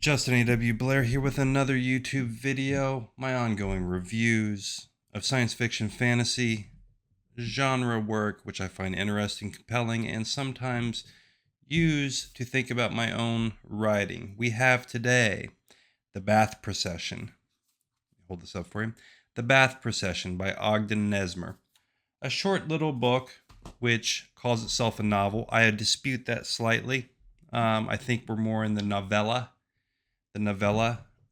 Justin A.W. Blair here with another YouTube video, my ongoing reviews of science fiction fantasy genre work, which I find interesting, compelling, and sometimes use to think about my own writing. We have today The Bath Procession. Hold this up for you. The Bath Procession by Ogden Nesmer. A short little book which calls itself a novel. I dispute that slightly. I think we're more in the novella,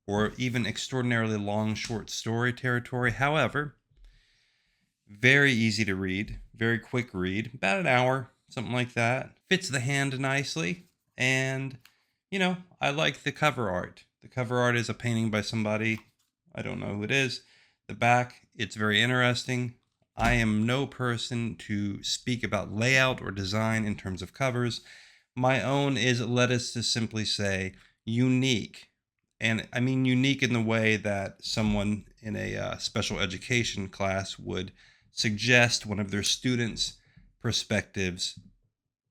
or even extraordinarily long short story territory. However, very easy to read, very quick read, about an hour, something like that. Fits the hand nicely, and I like the cover art. The cover art is a painting by somebody, I don't know who it is. The back, it's very interesting. I am no person to speak about layout or design in terms of covers. My own is, let us just simply say, unique. And I mean unique in the way that someone in a special education class would suggest one of their students' perspectives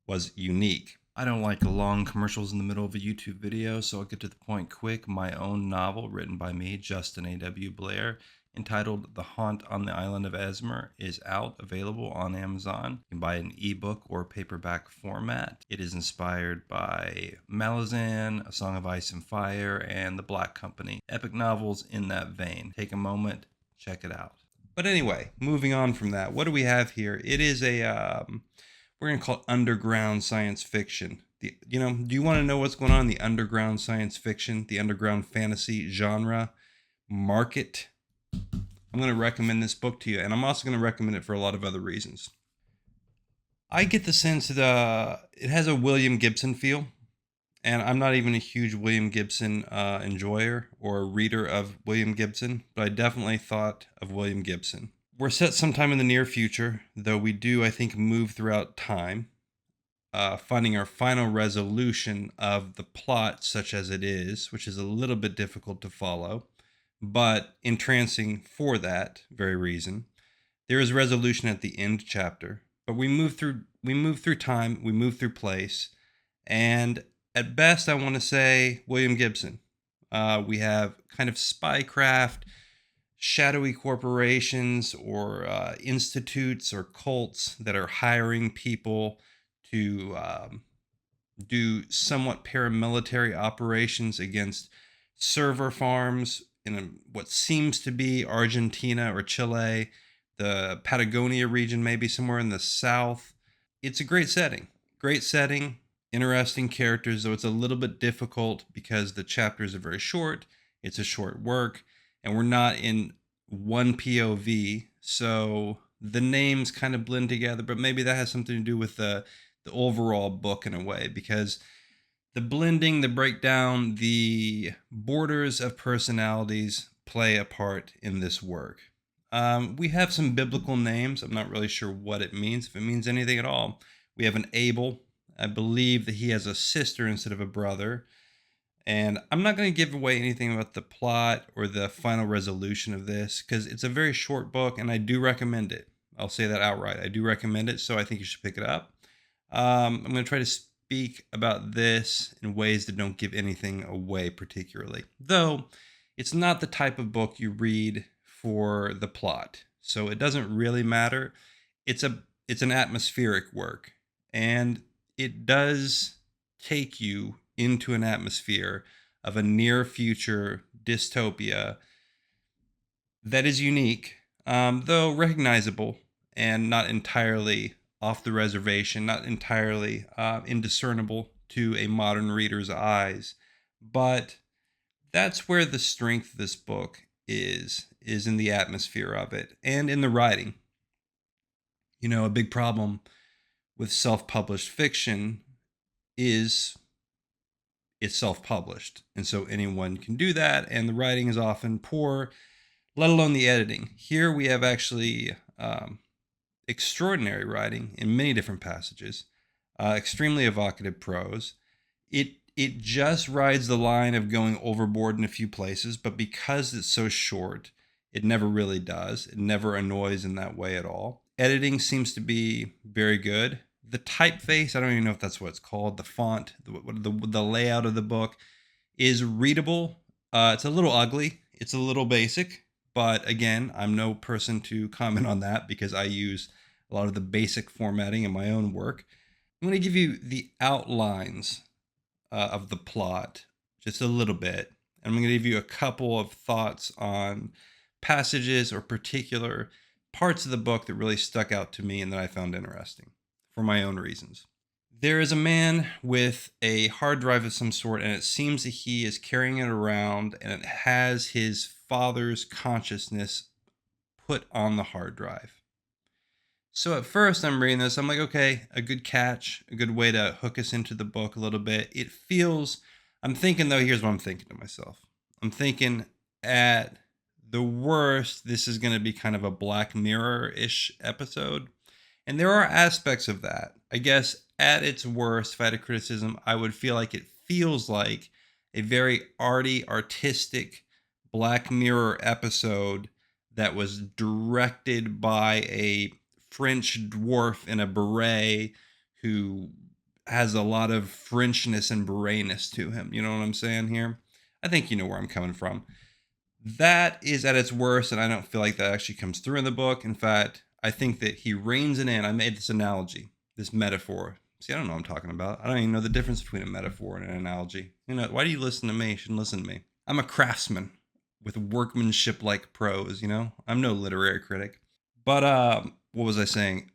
was unique. I don't like long commercials in the middle of a YouTube video, so I'll get to the point quick. My own novel, written by me, Justin A.W. Blair, entitled The Haunt on the Island of Esmer, is out, available on Amazon. You can buy it in ebook or paperback format. It is inspired by Malazan, A Song of Ice and Fire, and The Black Company. Epic novels in that vein. Take a moment, check it out. But anyway, moving on from that, what do we have here? It is a, we're going to call it underground science fiction. Do you want to know what's going on in the underground science fiction, the underground fantasy genre market? I'm going to recommend this book to you, and I'm also going to recommend it for a lot of other reasons. I get the sense that it has a William Gibson feel, and I'm not even a huge William Gibson enjoyer or reader of William Gibson, but I definitely thought of William Gibson. We're set sometime in the near future, though we do, I think, move throughout time, finding our final resolution of the plot such as it is, which is a little bit difficult to follow, but entrancing for that very reason. There is resolution at the end chapter, but we move through time, we move through place, and at best I want to say William Gibson. We have kind of spycraft, shadowy corporations or institutes or cults that are hiring people to do somewhat paramilitary operations against server farms in what seems to be Argentina or Chile, the Patagonia region, maybe somewhere in the south. It's a great setting. Interesting characters, though it's a little bit difficult because the chapters are very short. It's a short work, and we're not in one POV, so the names kind of blend together, but maybe that has something to do with the overall book in a way, because the blending, the breakdown, the borders of personalities play a part in this work. We have some biblical names. I'm not really sure what it means, if it means anything at all. We have an Abel. I believe that he has a sister instead of a brother. And I'm not going to give away anything about the plot or the final resolution of this, because it's a very short book, and I do recommend it. I'll say that outright. I do recommend it, so I think you should pick it up. I'm going to try to speak about this in ways that don't give anything away particularly, though it's not the type of book you read for the plot, so it doesn't really matter. It's an atmospheric work, and it does take you into an atmosphere of a near future dystopia that is unique, though recognizable and not entirely off the reservation, not entirely indiscernible to a modern reader's eyes. But that's where the strength of this book is in the atmosphere of it and in the writing. A big problem with self-published fiction is it's self-published, and so anyone can do that, and the writing is often poor, let alone the editing. Here we have actually extraordinary writing in many different passages, extremely evocative prose. It just rides the line of going overboard in a few places, but because it's so short, it never really does. It never annoys in that way at all. Editing seems to be very good. The typeface, I don't even know if that's what it's called, the font, the layout of the book, is readable. It's a little ugly. It's a little basic. But again, I'm no person to comment on that because I use a lot of the basic formatting in my own work. I'm going to give you the outlines of the plot, just a little bit. And I'm going to give you a couple of thoughts on passages or particular parts of the book that really stuck out to me and that I found interesting for my own reasons. There is a man with a hard drive of some sort, and it seems that he is carrying it around, and it has his father's consciousness put on the hard drive. So at first I'm reading this, I'm like, okay, a good catch, a good way to hook us into the book a little bit. It feels, I'm thinking though, here's what I'm thinking to myself. I'm thinking at the worst, this is going to be kind of a Black Mirror-ish episode. And there are aspects of that. I guess at its worst, if I had a criticism, I would feel like it feels like a very arty, artistic Black Mirror episode that was directed by a French dwarf in a beret who has a lot of Frenchness and beretness to him. You know what I'm saying here? I think you know where I'm coming from. That is at its worst, and I don't feel like that actually comes through in the book. In fact, I think that he reins it in. I made this analogy, this metaphor. See, I don't know what I'm talking about. I don't even know the difference between a metaphor and an analogy. You know, why do you listen to me? You shouldn't listen to me. I'm a craftsman with workmanship-like prose, you know? I'm no literary critic. But what was I saying?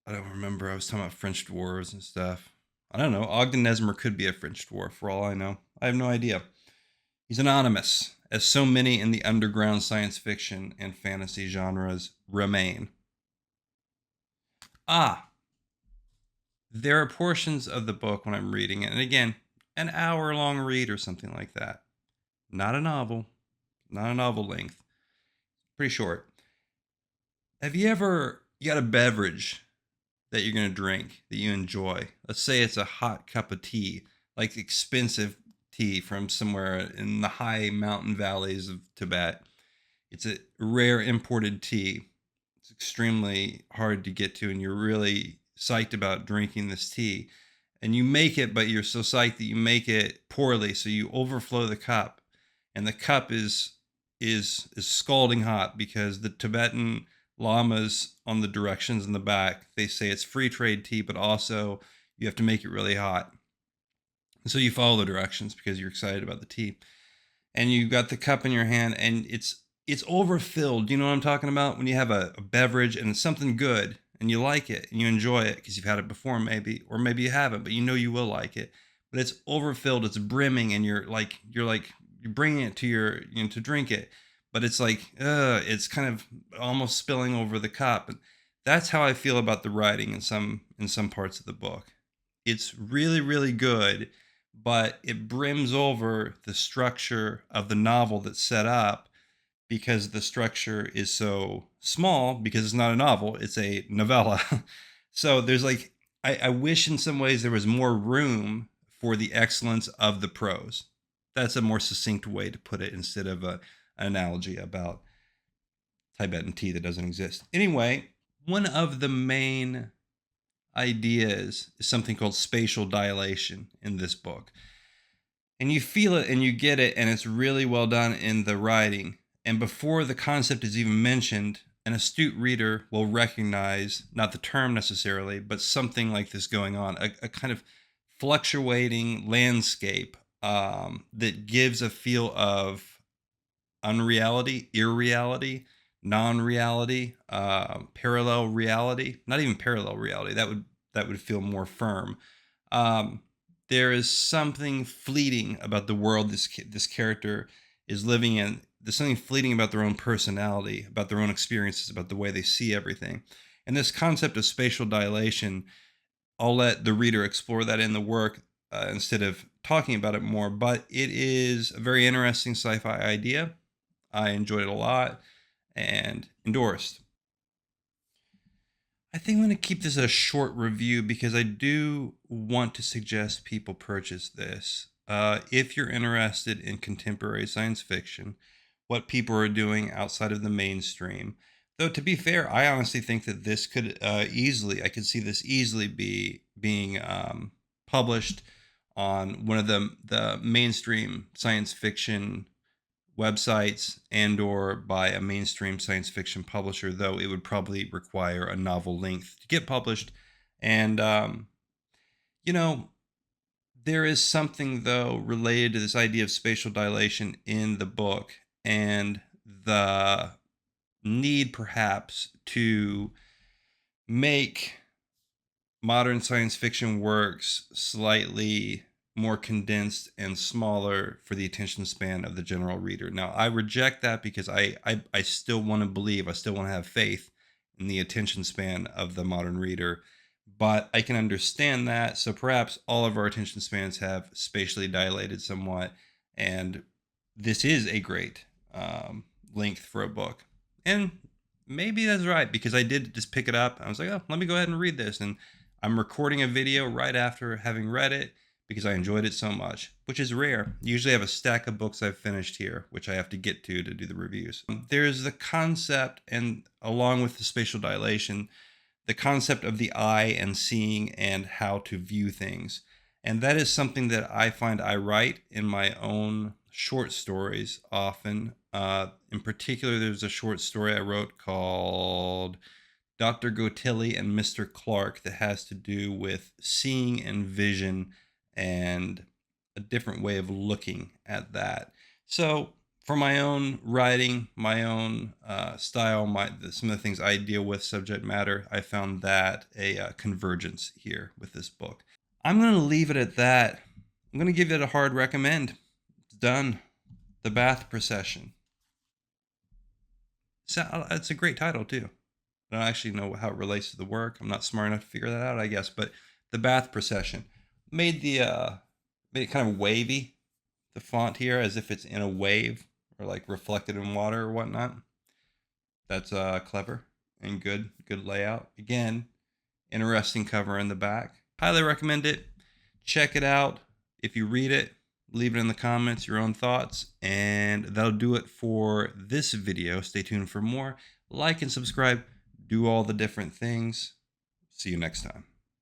I don't remember. I was talking about French dwarves and stuff. I don't know. Ogden Nesmer could be a French dwarf for all I know. I have no idea. He's anonymous, as so many in the underground science fiction and fantasy genres remain. There are portions of the book when I'm reading it, and again, an hour-long read or something like that. Not a novel. Not a novel length. Pretty short. Have you got a beverage that you're going to drink that you enjoy? Let's say it's a hot cup of tea, like expensive tea from somewhere in the high mountain valleys of Tibet. It's a rare imported tea. It's extremely hard to get to, and you're really psyched about drinking this tea. And you make it, but you're so psyched that you make it poorly, so you overflow the cup. And the cup is scalding hot because the Tibetan lamas on the directions in the back, they say it's free trade tea, but also you have to make it really hot. And so you follow the directions because you're excited about the tea. And you got the cup in your hand and it's overfilled. Do you know what I'm talking about? When you have a beverage and it's something good and you like it and you enjoy it because you've had it before maybe, or maybe you haven't, but you know you will like it. But it's overfilled, it's brimming, and you're bringing it to to drink it. But it's like, it's kind of almost spilling over the cup. And that's how I feel about the writing in some parts of the book. It's really, really good, but it brims over the structure of the novel that's set up because the structure is so small, because it's not a novel, it's a novella. So there's like, I wish in some ways there was more room for the excellence of the prose. That's a more succinct way to put it instead of an analogy about Tibetan tea that doesn't exist. Anyway, one of the main ideas is something called spatial dilation in this book. And you feel it and you get it, and it's really well done in the writing. And before the concept is even mentioned, an astute reader will recognize, not the term necessarily, but something like this going on, a kind of fluctuating landscape that gives a feel of unreality, irreality, non-reality, parallel reality. Not even parallel reality. That would feel more firm. There is something fleeting about the world this character is living in. There's something fleeting about their own personality, about their own experiences, about the way they see everything. And this concept of spatial dilation, I'll let the reader explore that in the work instead of talking about it more. But it is a very interesting sci-fi idea. I enjoyed it a lot and endorsed. I think I'm going to keep this a short review because I do want to suggest people purchase this. If you're interested in contemporary science fiction, what people are doing outside of the mainstream. Though to be fair, I honestly think that this could I could see this easily being published on one of the mainstream science fiction websites and or by a mainstream science fiction publisher, though it would probably require a novel length to get published. And you know, there is something though related to this idea of spatial dilation in the book, and the need perhaps to make modern science fiction works slightly more condensed and smaller for the attention span of the general reader. Now, I reject that because I still want to believe, I still want to have faith in the attention span of the modern reader, but I can understand that. So perhaps all of our attention spans have spatially dilated somewhat, and this is a great length for a book. And maybe that's right, because I did just pick it up. I was like, oh, let me go ahead and read this. And I'm recording a video right after having read it because I enjoyed it so much, which is rare. Usually I have a stack of books I've finished here, which I have to get to do the reviews. There's the concept, and along with the spatial dilation, the concept of the eye and seeing and how to view things. And that is something that I find I write in my own short stories often. In particular, there's a short story I wrote called Dr. Gotilli and Mr. Clark that has to do with seeing and vision and a different way of looking at that. So for my own writing, my own style, some of the things I deal with, subject matter, I found that a convergence here with this book. I'm going to leave it at that. I'm going to give it a hard recommend. It's done. The Bath Procession. So it's a great title too. I don't actually know how it relates to the work. I'm not smart enough to figure that out, I guess. But the Bath Procession made it kind of wavy. The font here, as if it's in a wave or like reflected in water or whatnot. That's clever and good layout. Again, interesting cover in the back. Highly recommend it. Check it out. If you read it, leave it in the comments, your own thoughts, and that'll do it for this video. Stay tuned for more. Like and subscribe. Do all the different things. See you next time.